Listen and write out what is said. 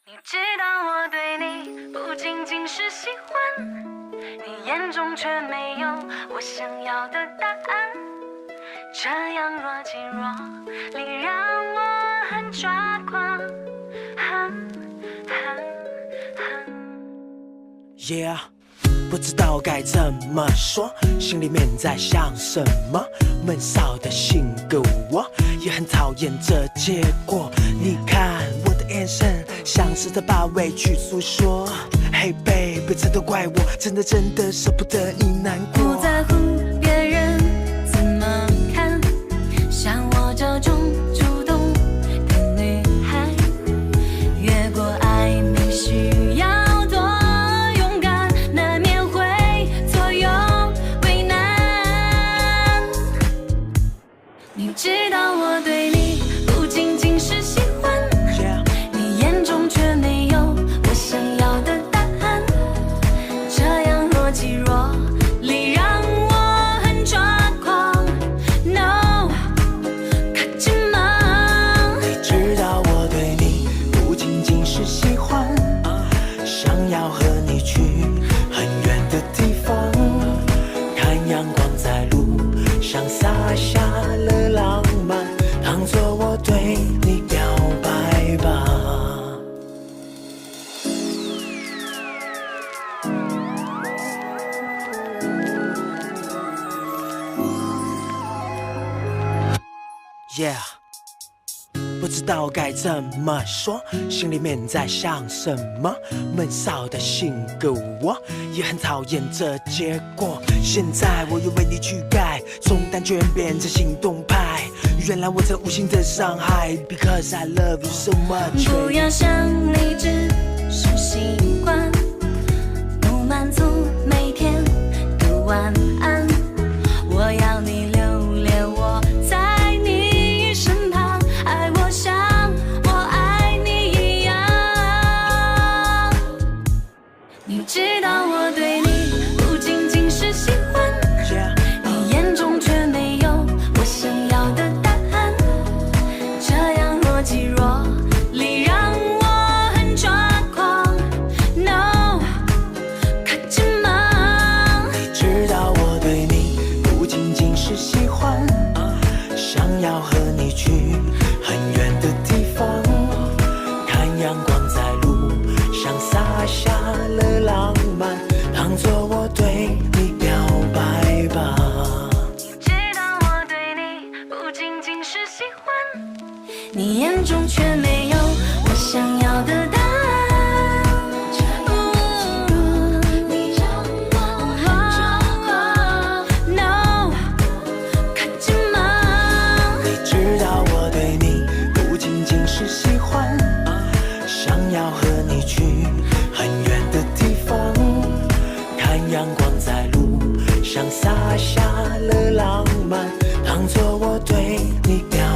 你知道我对你不仅仅是喜欢，你眼中却没有我想要的答案。这样若即若离，让我很抓狂。Yeah， 不知道该怎么说，心里面在想什么。闷骚的性格，我也很讨厌这结果。你看我的眼神，像是在把委屈诉说。Hey baby， 这都怪我，真的舍不得你难过。不在乎别人怎么看，像我这种主动的女孩，越过爱你需要多勇敢，难免会左右为难。你知道我对你不仅仅是喜欢， Yeah， 你眼中却没有我想要的答案。这样若即若离，让我很抓狂。No， 可怎么？你知道我对你不仅仅是喜欢，想要和你去很远的地方，看阳光在路上洒下了浪漫，当作我对你表白吧。Yeah， 不知道该怎么说，心里面在想什么。闷骚的性格，我也很讨厌这结果。现在我又为你去改，从单纯变成行动派。原来我曾无心的伤害 ，Because I love you so much。不要想你只是习惯，不满足每天的晚安。我要你留恋我在你身旁，爱我像我爱你一样。你知道我对你不仅仅是喜欢， Yeah， 你眼中却没有我想要的答案。这样若即若离，让我很抓狂。No， 可怎么？你知道我对你不仅仅是喜欢，想要和你去很远的地方，看阳光在路上洒下了浪漫，当作我对你表白吧。你知道我对你不仅仅是喜欢，你眼中却没有我想要的答案。你让我很抓狂。No， 可怎么？你知道我对你不仅仅是喜欢，想要和你去很远的地方，看阳光在路上洒下了浪漫，当作我对你表